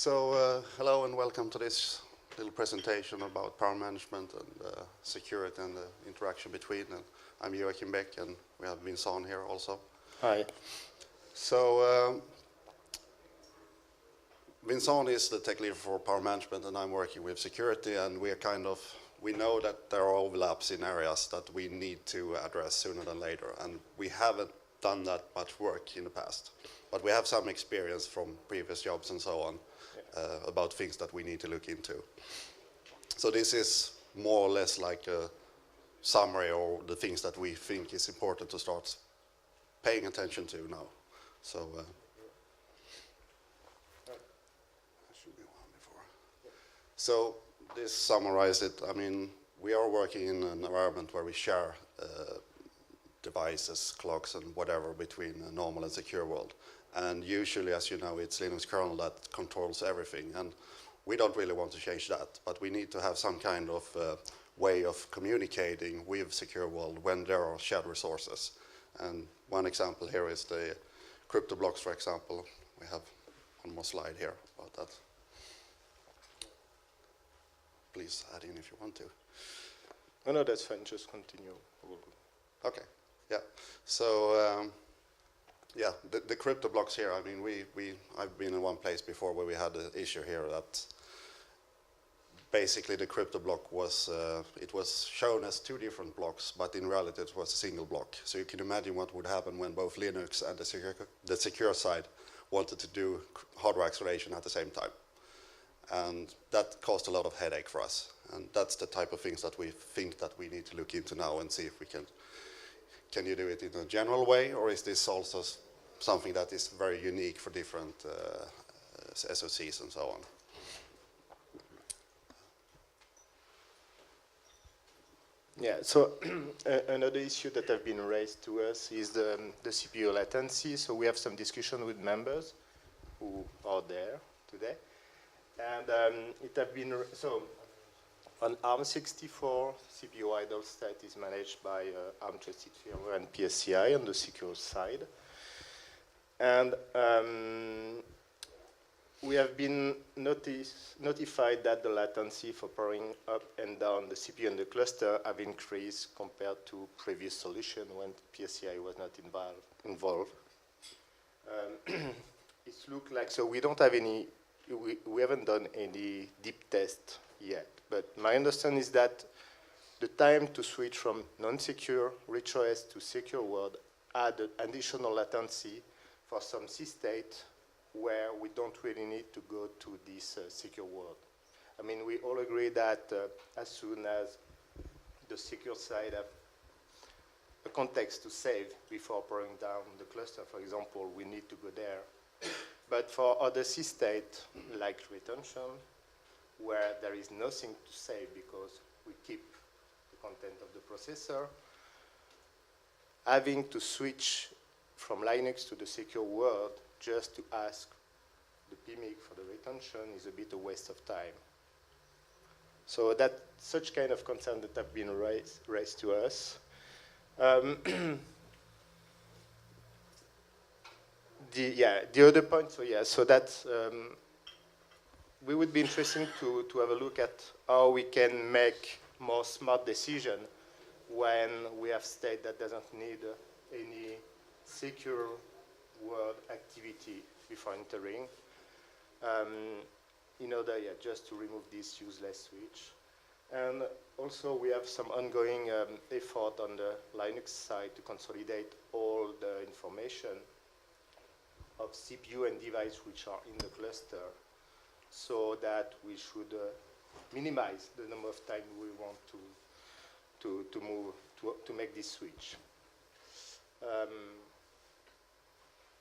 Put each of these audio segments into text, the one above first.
Hello and welcome to this little presentation about power management and security and the interaction between. And I'm Joakim Bech, and we have Vincent here also. Hi. So Vincent is the tech leader for power management, and I'm working with security. And we know that there are overlaps in areas that we need to address sooner than later, and we haven't done that much work in the past. But we have some experience from previous jobs and so on. About things that we need to look into. So this is more or less like a summary or the things that we think is important to start paying attention to now. So So this summarizes it. I mean, we are working in an environment where we share devices, clocks, and whatever between a normal and secure world. And usually, as you know, it's Linux kernel that controls everything. And we don't really want to change that, but we need to have some kind of way of communicating with secure world when there are shared resources. And one example here is the crypto blocks, for example. We have one more slide here about that. Please add in if you want to. No, that's fine. Just continue. Okay. Yeah. So. Yeah, the crypto blocks here, I mean, I've been in one place before where we had an issue here that basically the crypto block was, it was shown as two different blocks, but in reality it was a single block. So you can imagine what would happen when both Linux and the secure side wanted to do hardware acceleration at the same time. And that caused a lot of headache for us. And that's the type of things that we think that we need to look into now and see if we can you do it in a general way, or is this also something that is very unique for different SOCs and so on? Yeah, so another issue that have been raised to us is the CPU latency. So we have some discussion with members who are there today. And it have been, so on ARM64, CPU idle state is managed by ARM trusted firmware and PSCI on the secure side. And we have been notified that the latency for powering up and down the CPU and the cluster have increased compared to previous solution when PSCI was not involved. It looks like, so we don't have any, we haven't done any deep test yet. But my understanding is that the time to switch from non-secure rich OS to secure world add additional latency for some C-state where we don't really need to go to this secure world. I mean, we all agree that as soon as the secure side have a context to save before pouring down the cluster, for example, we need to go there. But for other C-state, like retention, where there is nothing to save because we keep the content of the processor, having to switch from Linux to the secure world just to ask the PMIC for the retention is a bit a waste of time. So that's such kind of concern that have been raised to us. The other point, so that's, we would be interesting to have a look at how we can make more smart decision when we have state that doesn't need any secure world activity before entering. In order, just to remove this useless switch. And also we have some ongoing effort on the Linux side to consolidate all the information of CPU and device which are in the cluster, so that we should minimize the number of time we want to make this switch.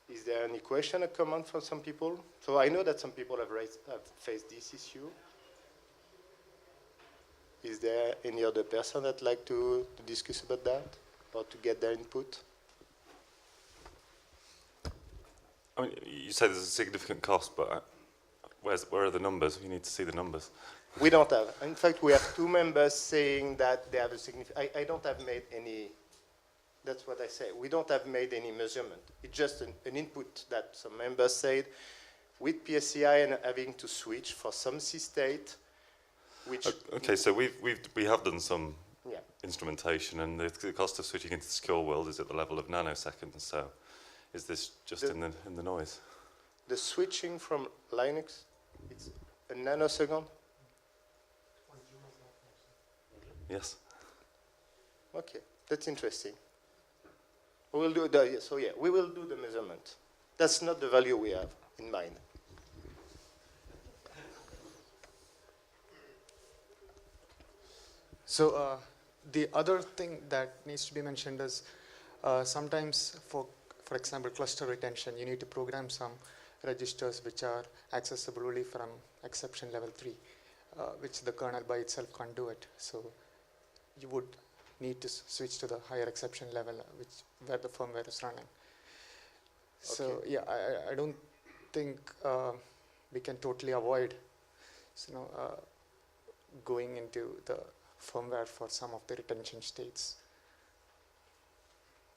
Is there any question or comment from some people? So I know that some people have faced this issue. Is there any other person that'd like to discuss about that or to get their input? I mean, you say there's a significant cost, but where are the numbers? You need to see the numbers. We don't have. In fact, we have two members saying that they have a significant. I don't have made any. That's what I say. We don't have made any measurement. It's just an input that some members said with PSCI and having to switch for some C state, which Okay, so we have done some yeah. instrumentation, and the cost of switching into the secure world is at the level of nanoseconds. So, is this just in the noise? The switching from Linux, it's a nanosecond. Yes. Okay, that's interesting. We will do so. Yeah, we will do the measurement. That's not the value we have in mind. So the other thing that needs to be mentioned is sometimes for example, cluster retention, you need to program some registers which are accessible only from exception level 3, which the kernel by itself can't do it. So you would need to switch to the higher exception level, where the firmware is running. So Okay. yeah, I don't think we can totally avoid, going into the firmware for some of the retention states.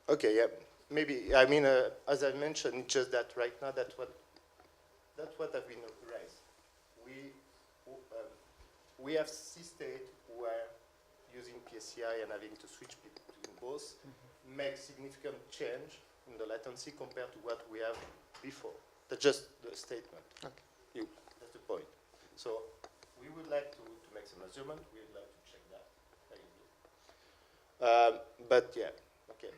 Okay, yeah, maybe. I mean, as I mentioned, it's just that right now that's what I've been raised. We have C state where using PSCI and having to switch between both makes significant change in the latency compared to what we have before. That's just the statement. Okay. That's the point. So we would like to make some measurement. We would like to check that. But yeah, okay.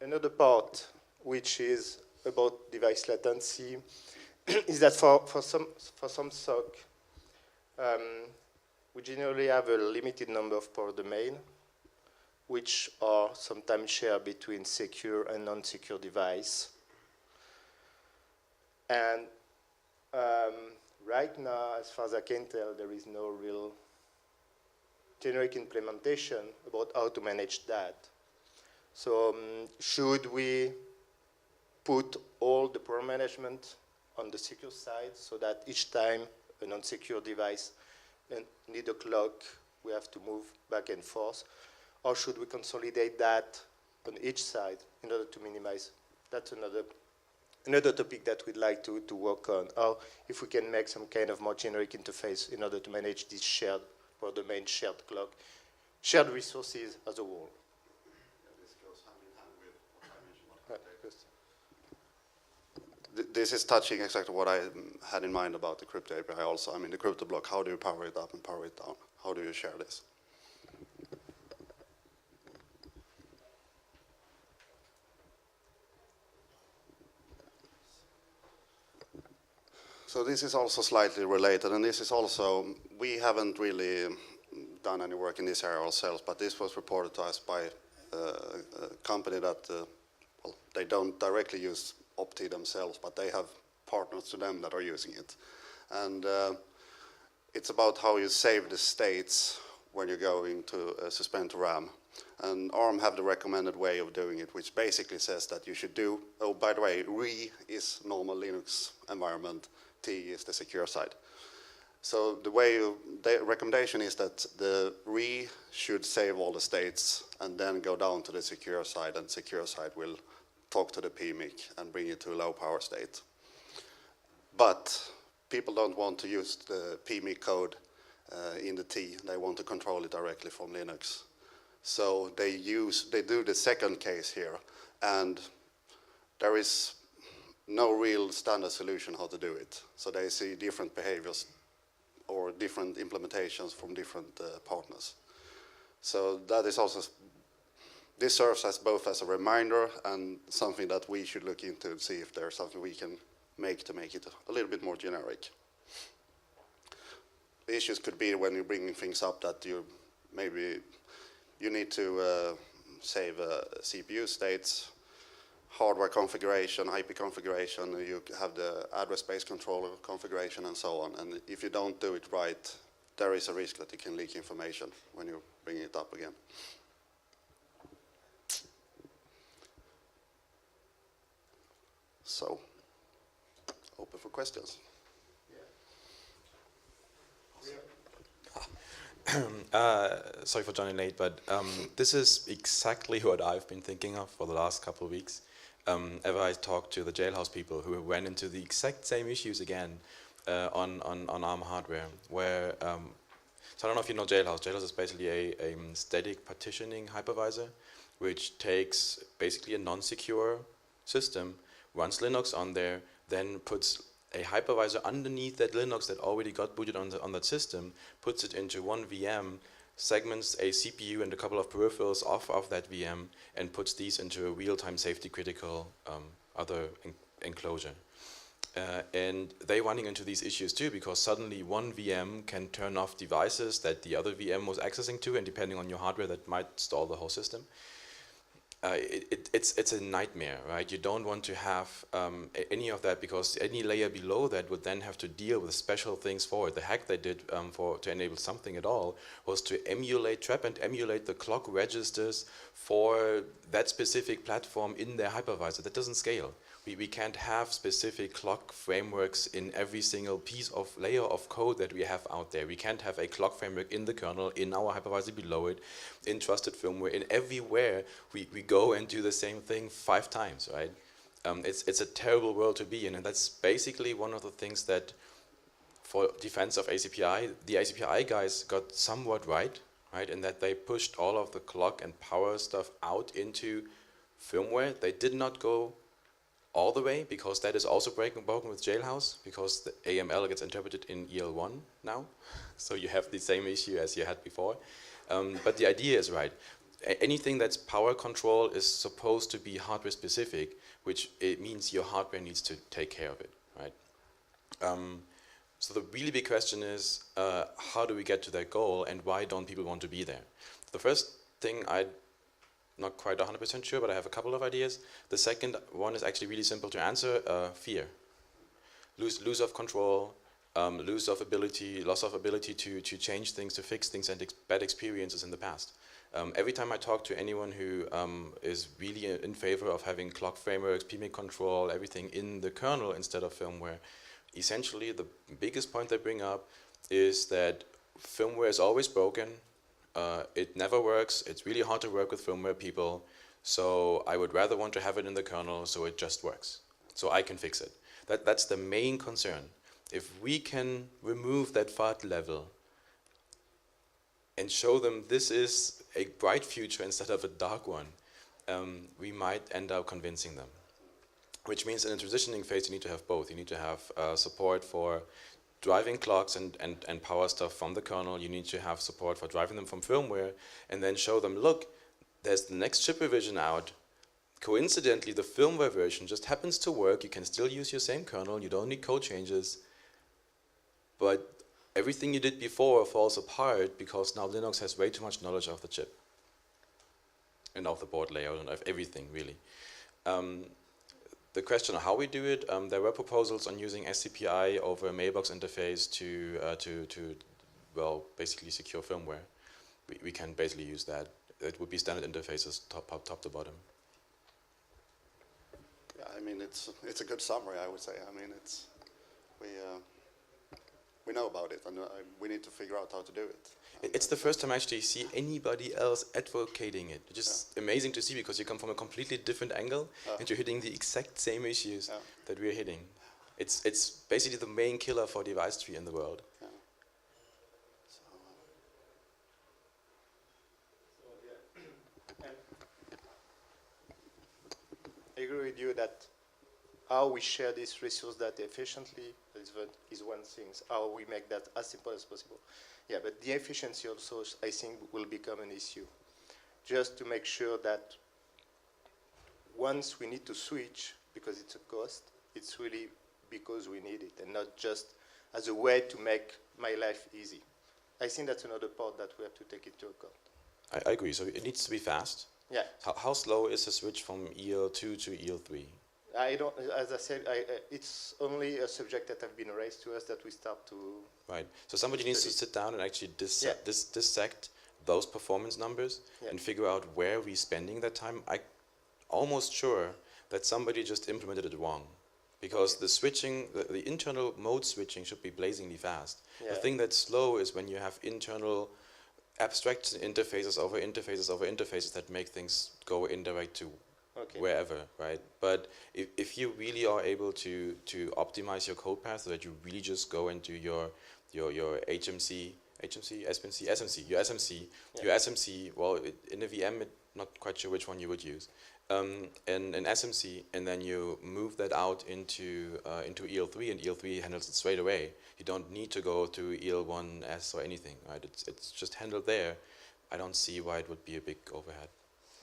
Another part which is about device latency is that for some SOC, we generally have a limited number of power domain, which are sometimes shared between secure and non-secure device. And right now, as far as I can tell, there is no real generic implementation about how to manage that. So should we put all the power management on the secure side so that each time a non-secure device needs a clock, we have to move back and forth? Or should we consolidate that on each side in order to minimize? That's another topic that we'd like to work on. Or if we can make some kind of more generic interface in order to manage this shared power domain, shared clock, shared resources as a whole. This goes hand in hand with what I mentioned. This is touching exactly what I had in mind about the crypto API also. I mean, the crypto block, how do you power it up and power it down? How do you share this? So this is also slightly related, and this is also, we haven't really done any work in this area ourselves, but this was reported to us by a company that, well, they don't directly use Opti themselves, but they have partners to them that are using it. And it's about how you save the states when you're going to suspend to RAM. And ARM have the recommended way of doing it, which basically says that you should do, oh, by the way, RE is normal Linux environment, T is the secure side. So the recommendation is that the RE should save all the states and then go down to the secure side, and secure side will talk to the PMIC and bring it to a low power state. But people don't want to use the PMIC code in the T. They want to control it directly from Linux. So they do the second case here, and there is no real standard solution how to do it. So they see different behaviors or different implementations from different partners. So that is also, this serves as both as a reminder and something that we should look into and see if there's something we can make to make it a little bit more generic. The issues could be when you're bringing things up that you need to save CPU states, hardware configuration, IP configuration, you have the address-based controller configuration and so on. And if you don't do it right, there is a risk that you can leak information when you bring it up again. So, open for questions. Sorry for joining late, but this is exactly what I've been thinking of for the last couple of weeks. Ever I talked to the Jailhouse people who ran into the exact same issues again on ARM hardware, where, so I don't know if you know Jailhouse. Jailhouse is basically a static partitioning hypervisor, which takes basically a non-secure system, runs Linux on there, then puts a hypervisor underneath that Linux that already got booted on that system, puts it into one VM, segments a CPU and a couple of peripherals off of that VM, and puts these into a real-time safety critical other enclosure. And they're running into these issues too, because suddenly one VM can turn off devices that the other VM was accessing to, and depending on your hardware, that might stall the whole system. It's a nightmare, right? You don't want to have any of that, because any layer below that would then have to deal with special things for it. The hack they did to enable something at all was to trap and emulate the clock registers for that specific platform in their hypervisor. That doesn't scale. We can't have specific clock frameworks in every single piece of layer of code that we have out there. We can't have a clock framework in the kernel, in our hypervisor below it, in trusted firmware, in everywhere we go and do the same thing 5 times, right? It's a terrible world to be in, and that's basically one of the things that, for defense of ACPI, the ACPI guys got somewhat right, in that they pushed all of the clock and power stuff out into firmware. They did not go all the way, because that is also broken with Jailhouse, because the AML gets interpreted in EL1 now, so you have the same issue as you had before. But the idea is right. Anything that's power control is supposed to be hardware specific, which it means your hardware needs to take care of it, right? So the really big question is, how do we get to that goal, and why don't people want to be there? The first thing not quite 100% sure, but I have a couple of ideas. The second one is actually really simple to answer: fear, lose of control, loss of ability to change things, to fix things, and bad experiences in the past. Every time I talk to anyone who is really in favor of having clock frameworks, PMIC control, everything in the kernel instead of firmware, essentially the biggest point they bring up is that firmware is always broken. It never works. It's really hard to work with firmware people. So I would rather want to have it in the kernel so it just works, so I can fix it. That's the main concern. If we can remove that FAT level and show them this is a bright future instead of a dark one, we might end up convincing them. Which means in a transitioning phase, you need to have both. You need to have support for driving clocks and power stuff from the kernel. You need to have support for driving them from firmware, and then show them, look, there's the next chip revision out. Coincidentally, the firmware version just happens to work. You can still use your same kernel. You don't need code changes. But everything you did before falls apart because now Linux has way too much knowledge of the chip and of the board layout and of everything, really. The question of how we do it, there were proposals on using SCPI over a mailbox interface to well, basically secure firmware. We can basically use that. It would be standard interfaces, top to bottom. Yeah, I mean, it's a good summary, I would say. I mean, we know about it, and we need to figure out how to do it. It's the first time I actually see anybody else advocating it. It's just amazing to see, because you come from a completely different angle and you're hitting the exact same issues that we're hitting. It's basically the main killer for device tree in the world. Yeah. I agree with you that how we share this resource data efficiently is one thing. How we make that as simple as possible. Yeah, but the efficiency also, I think, will become an issue. Just to make sure that once we need to switch, because it's a cost, it's really because we need it, and not just as a way to make my life easy. I think that's another part that we have to take into account. I agree. So it needs to be fast. Yeah. How slow is the switch from EL2 to EL3? I don't, as I said, it's only a subject that have been raised to us that we start to. Right. So somebody needs to sit down and actually dissect those performance numbers and figure out where we're spending that time. I'm almost sure that somebody just implemented it wrong, because the switching, the internal mode switching should be blazingly fast. Yeah. The thing that's slow is when you have internal abstract interfaces over interfaces over interfaces that make things go indirect to wherever, right? But if you really are able to optimize your code path so that you really just go into your HMC, your SMC, well, in a VM, not quite sure which one you would use, and an SMC, and then you move that out into EL3, and EL3 handles it straight away. You don't need to go to EL1S or anything, right? It's just handled there. I don't see why it would be a big overhead.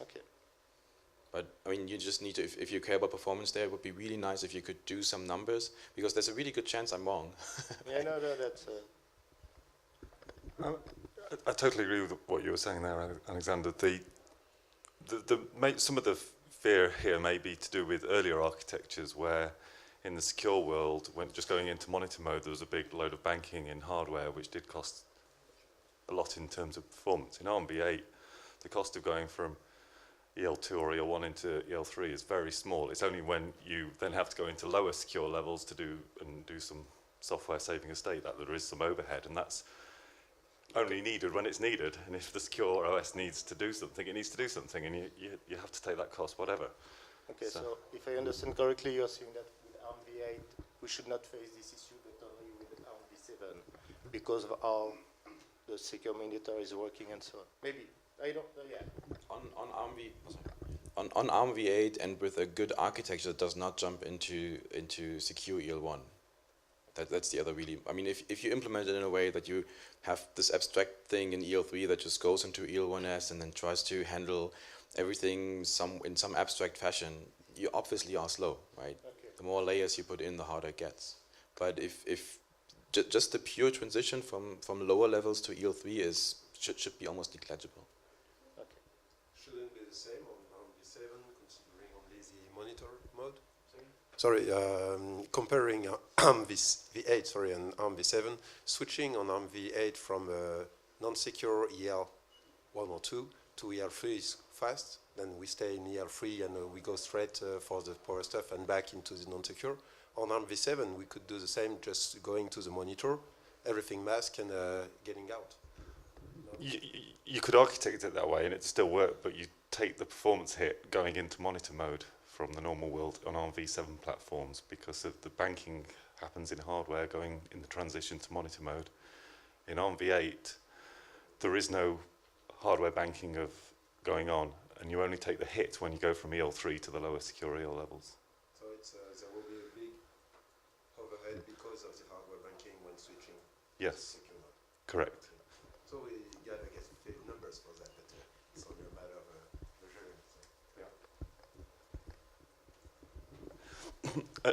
Okay. But I mean, you just need to, if you care about performance there, it would be really nice if you could do some numbers, because there's a really good chance I'm wrong. Yeah, no, that's... I totally agree with what you were saying there, Alexander. Some of the fear here may be to do with earlier architectures where in the secure world, when just going into monitor mode, there was a big load of banking in hardware, which did cost a lot in terms of performance. In ARMv8, the cost of going from EL2 or EL1 into EL3 is very small. It's only when you then have to go into lower secure levels to do some software saving a state that there is some overhead, and that's only needed when it's needed. And if the secure OS needs to do something, it needs to do something, and you have to take that cost, whatever. Okay, so if I understand correctly, you're saying that with ARMv8, we should not face this issue, but only with ARMv7, because of how the secure monitor is working and so on. Maybe. I don't know, yeah. On ARMv8 and with a good architecture that does not jump into secure EL1. That's the other really, I mean, if you implement it in a way that you have this abstract thing in EL3 that just goes into EL1S and then tries to handle everything in some abstract fashion, you obviously are slow, right? Okay. The more layers you put in, the harder it gets. But if just the pure transition from lower levels to EL3 should be almost negligible. Okay. Shouldn't be the same on ARMv7, considering only the monitor mode? Sorry, comparing ARMv8 and ARMv7, switching on ARMv8 from non-secure EL1 or 2 to EL3 is fast. Then we stay in EL3 and we go straight for the power stuff and back into the non-secure. On ARMv7, we could do the same, just going to the monitor, everything masked and getting out. You could architect it that way and it'd still work, but you take the performance hit going into monitor mode from the normal world on ARMv7 platforms because of the banking happens in hardware going in the transition to monitor mode. In ARMv8, there is no hardware banking of going on, and you only take the hit when you go from EL3 to the lower secure EL levels. So there will be a big overhead because of the hardware banking when switching. Yes, to secure mode. correct. So we got to get numbers for that, but it's only a matter of measuring.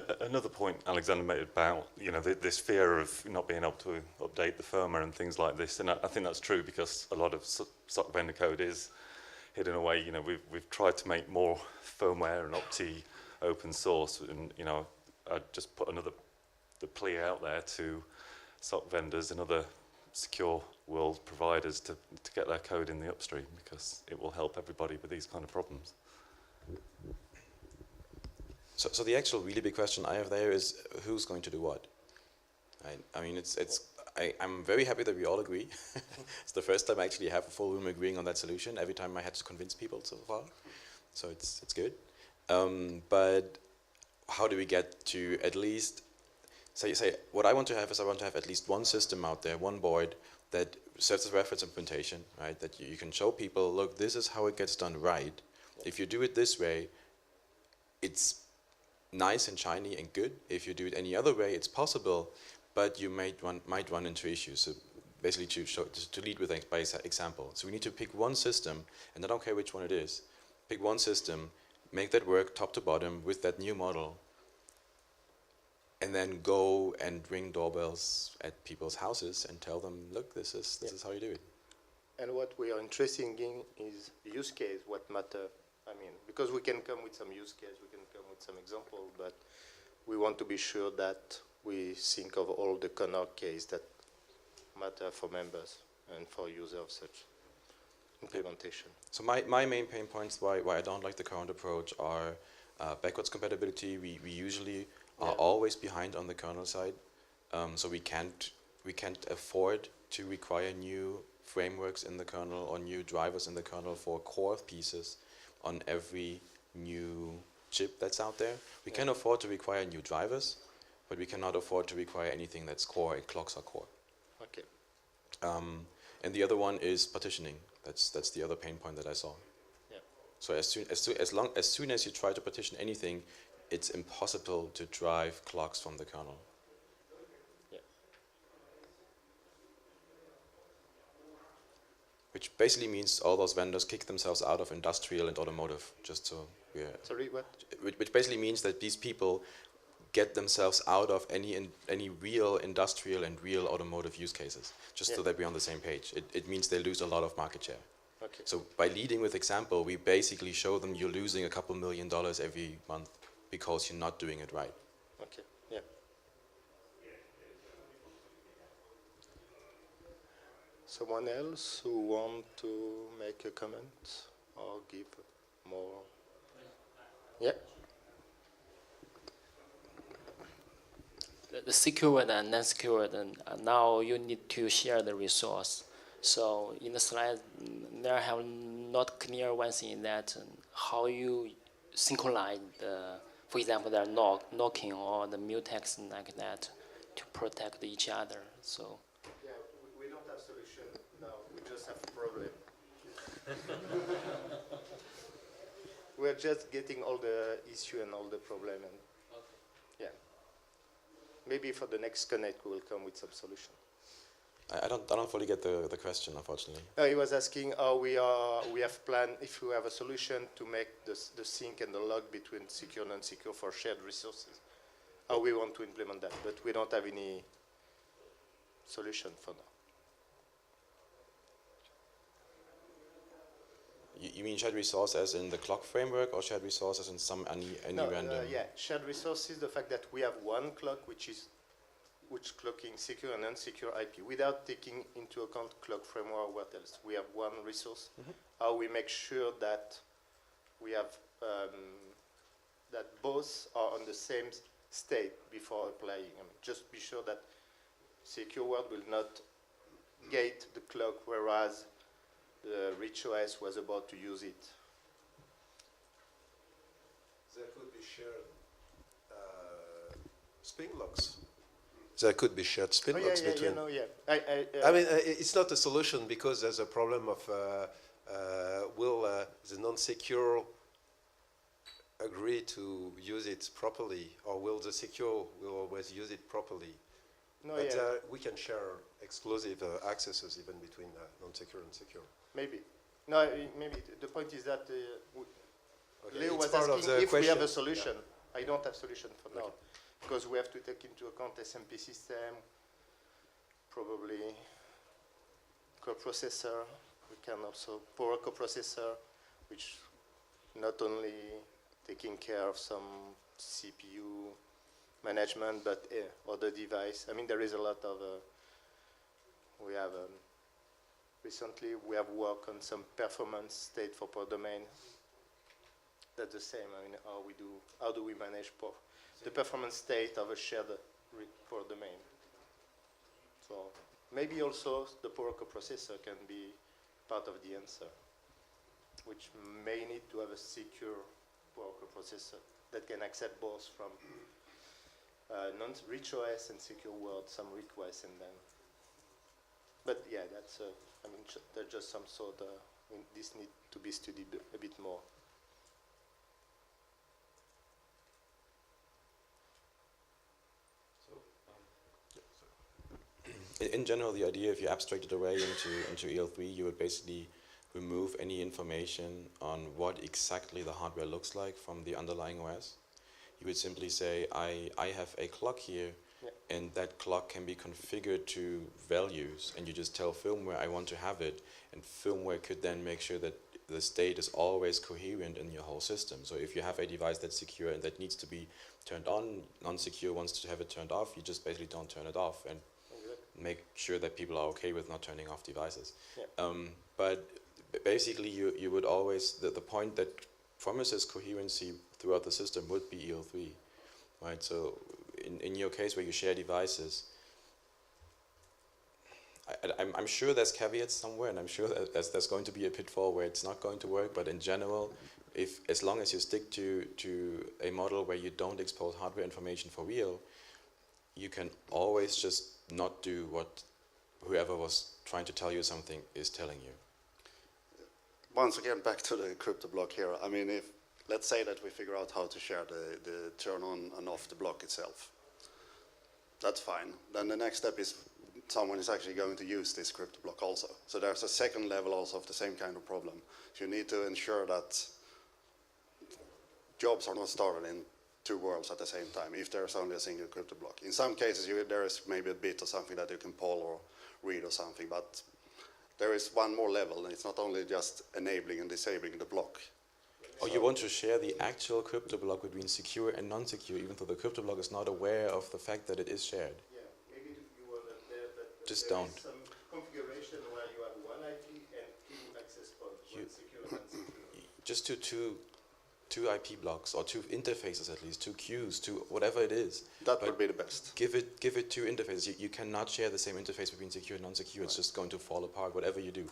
So. Another point Alexander made about this fear of not being able to update the firmware and things like this, and I think that's true because a lot of SOC vendor code is hidden away. We've tried to make more firmware and Opti open source, and I just put the plea out there to SOC vendors and other secure world providers to get their code in the upstream because it will help everybody with these kind of problems. So the actual really big question I have there is who's going to do what? I mean, I'm very happy that we all agree. It's the first time I actually have a full room agreeing on that solution. Every time I had to convince people so far, so it's good. But how do we get to at least say what I want to have is I want to have at least one system out there, one board that serves as reference implementation, right? That you can show people, look, this is how it gets done right. If you do it this way, it's nice and shiny and good. If you do it any other way, it's possible, but you might run into issues. So basically to lead with by example. So we need to pick one system, and I don't care which one it is. Pick one system, make that work top to bottom with that new model, and then go and ring doorbells at people's houses and tell them, look, this is how you do it. And what we are interested in is use case, what matter. I mean, because we can come with some use case, we can come with some example, but we want to be sure that we think of all the corner case that matter for members and for users of such implementation. So my main pain points why I don't like the current approach are backwards compatibility. We usually are always behind on the kernel side, so we can't afford to require new frameworks in the kernel or new drivers in the kernel for core pieces on every new chip that's out there. We can afford to require new drivers, but we cannot afford to require anything that's core, and clocks are core. Okay. And the other one is partitioning. That's the other pain point that I saw. Yeah. So as soon as you try to partition anything, it's impossible to drive clocks from the kernel. Yeah. Which basically means all those vendors kick themselves out of industrial and automotive, just so we're... Sorry, what? Which basically means that these people get themselves out of any real industrial and real automotive use cases, just so that we're on the same page. It means they lose a lot of market share. Okay. So by leading with example, we basically show them you're losing a couple $1 million every month because you're not doing it right. Okay. Yeah. Someone else who want to make a comment or give more? Yeah. The secured and non-secured, and now you need to share the resource. So in the slide, there have not clear one thing that how you synchronize the, for example, the knocking or the mutex like that to protect each other. So. Yeah, we don't have solution now. We just have problem. We're just getting all the issue and all the problem, and yeah. Maybe for the next connect we will come with some solution. I don't fully get the question, unfortunately. No, he was asking how we have planned if we have a solution to make the sync and the log between secure and non-secure for shared resources. How we want to implement that, but we don't have any solution for now. You mean shared resource as in the clock framework, or shared resource as in any random? Yeah, shared resources, the fact that we have one clock which clocking secure and unsecure IP without taking into account clock framework or what else. We have one resource. How we make sure that we have that both are on the same state before applying. I mean, just be sure that secure world will not gate the clock, whereas the rich OS was about to use it. There could be shared spin locks. There could be shared spin locks between. I mean, it's not a solution because there's a problem of will the non-secure agree to use it properly, or will the secure will always use it properly? No, but we can share exclusive accesses even between non-secure and secure. Maybe. No, maybe. The point is that Leo was part of asking the if we have a solution. Yeah. I don't have solution for now, because we have to take into account SMP system, probably coprocessor. We can also power coprocessor, which not only taking care of some CPU management, but other device. I mean, there is a lot of. We have recently we have worked on some performance state for power domain. That's the same. I mean, how do we manage the performance state of a shared power domain? So maybe also the power coprocessor can be part of the answer, which may need to have a secure power coprocessor that can accept both from non-rich OS and secure world, some requests, and then. But yeah, that's. I mean, there's just some sort. This need to be studied a bit more. In general, the idea, if you abstract it away into EL3, you would basically remove any information on what exactly the hardware looks like from the underlying OS. You would simply say, I have a clock here, and that clock can be configured to values, and you just tell firmware, I want to have it, and firmware could then make sure that the state is always coherent in your whole system. So if you have a device that's secure and that needs to be turned on, non-secure wants to have it turned off, you just basically don't turn it off, and make sure that people are okay with not turning off devices. Yeah. But basically you would always, the point that promises coherency throughout the system would be EL3, right? So in your case where you share devices, I'm sure there's caveats somewhere, and I'm sure that there's going to be a pitfall where it's not going to work. But in general, as long as you stick to a model where you don't expose hardware information for real, you can always just not do what whoever was trying to tell you something is telling you. Once again, back to the crypto block here. I mean, if let's say that we figure out how to share the turn on and off the block itself. That's fine. Then the next step is someone is actually going to use this crypto block also. So there's a second level also of the same kind of problem. So you need to ensure that jobs are not started in two worlds at the same time if there's only a single crypto block. In some cases, there is maybe a bit or something that you can poll or read or something, but there is one more level, and it's not only just enabling and disabling the block. Or you want to share the actual crypto block between secure and non-secure, even though the crypto block is not aware of the fact that it is shared. Yeah, maybe you were not there, but Just there don't. is some configuration where you have one IP and two access points, one secure and non-secure. Just two IP blocks, or two interfaces at least, two queues, two whatever it is. That would be the best. Give it two interfaces. You cannot share the same interface between secure and non-secure. It's just going to fall apart. Whatever you do,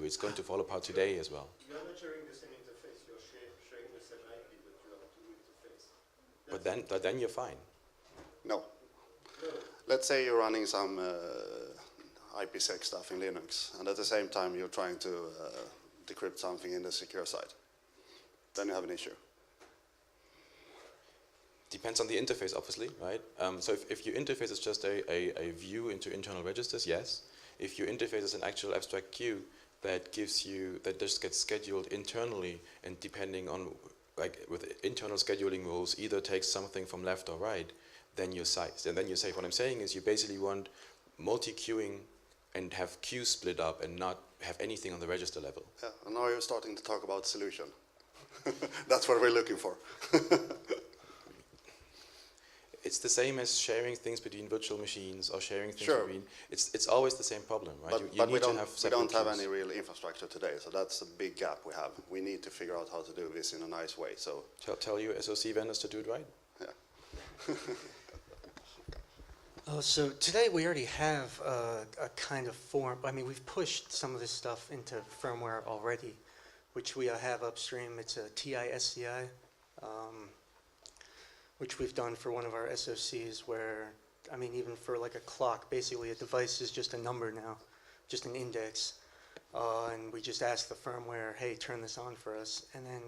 it's going to fall apart today as well. You are not sharing the same interface. You're sharing the same IP, but you have two interfaces. But then you're fine. No. Let's say you're running some IPsec stuff in Linux, and at the same time you're trying to decrypt something in the secure side. Then you have an issue. Depends on the interface, obviously, right? So if your interface is just a view into internal registers, yes. If your interface is an actual abstract queue that just gets scheduled internally, and depending on, like with internal scheduling rules, either takes something from left or right, then you're safe. And then you're safe. What I'm saying is you basically want multi-queuing and have queues split up and not have anything on the register level. Yeah, and now you're starting to talk about solution. That's what we're looking for. It's the same as sharing things between virtual machines or sharing things Sure. between. It's always the same problem, right? But you we need to don't, have we separate don't have queues. any real infrastructure today, so that's a big gap we have. We need to figure out how to do this in a nice way. So Tell your SoC vendors to do it right. yeah. So today we already have a kind of form. I mean, we've pushed some of this stuff into firmware already, which we have upstream. It's a PSCI, which we've done for one of our SoCs where, I mean, even for like a clock, basically a device is just a number now, just an index. And we just ask the firmware, hey, turn this on for us. And then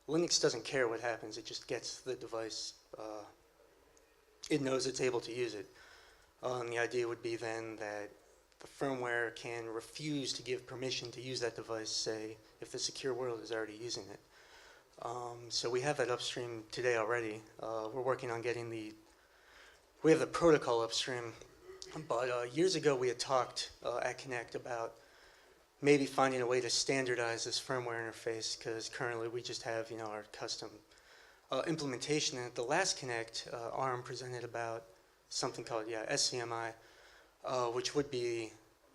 Linux doesn't care what happens. It just gets the device. It knows it's able to use it. And the idea would be then that the firmware can refuse to give permission to use that device, say, if the secure world is already using it. So we have that upstream today already. We're working on getting we have the protocol upstream, but years ago we had talked at Connect about maybe finding a way to standardize this firmware interface, because currently we just have, our custom implementation. And at the last Connect, ARM presented about something called SCMI, which would be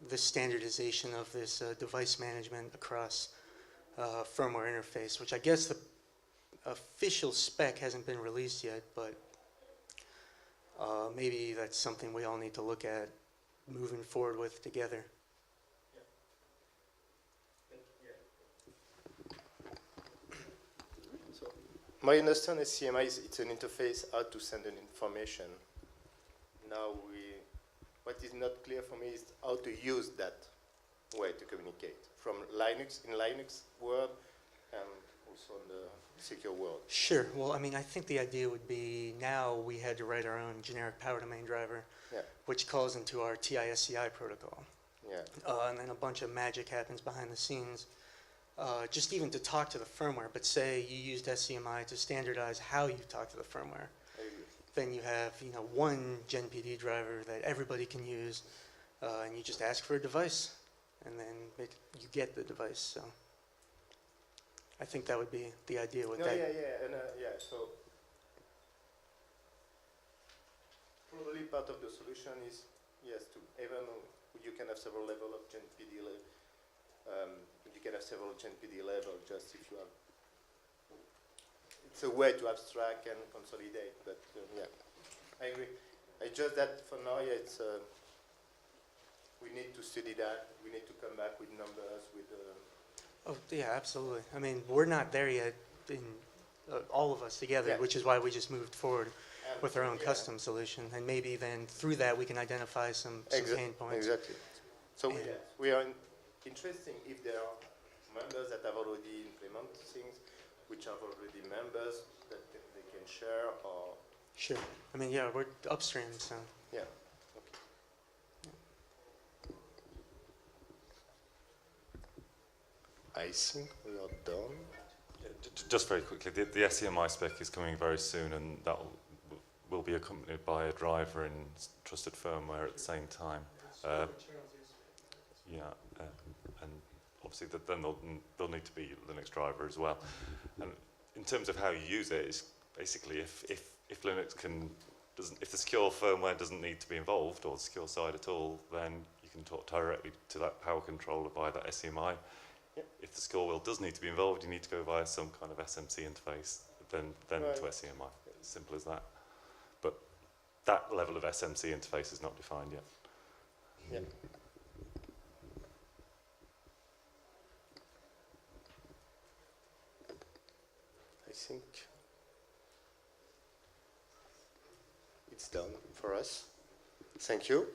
the standardization of this device management across firmware interface, which I guess the official spec hasn't been released yet, but maybe that's something we all need to look at moving forward with together. My understanding is CMI it's an interface how to send an information. Now what is not clear for me is how to use that way to communicate from Linux, in Linux world, and also in the secure world. Sure. Well, I mean, I think the idea would be now we had to write our own generic power domain driver, which calls into our PSCI protocol. Yeah. And then a bunch of magic happens behind the scenes. Just even to talk to the firmware, but say you used SCMI to standardize how you talk to the firmware. Then you have, one GenPD driver that everybody can use, and you just ask for a device, and then you get the device. So I think that would be the idea with that. So probably part of the solution is to even you can have several levels of GenPD. You can have several GenPD levels just if you have. It's a way to abstract and consolidate, but I agree. I just that for now, it's we need to study that. We need to come back with numbers, with Oh, yeah, absolutely. I mean, we're not there yet in all of us together, Yeah. which is why we just moved forward with our own yeah. custom solution. And maybe then through that, we can identify some pain points. Exactly. So And- we are interesting if there are members that have already implemented things, which have already members that they can share or, Sure. I mean, yeah, we're upstream, so. yeah. I think we are done. Just very quickly, the SEMI spec is coming very soon, and that will be accompanied by a driver and trusted firmware at the same time. Yeah, and obviously then there'll need to be Linux driver as well. And in terms of how you use it, is basically if Linux if the secure firmware doesn't need to be involved, or the secure side at all, then you can talk directly to that power controller via that SEMI. Yep. If the secure world does need to be involved, you need to go via some kind of SMC interface, then Right. to SEMI. As simple as that. But that level of SMC interface is not defined yet. Yeah. I think it's done for us. Thank you.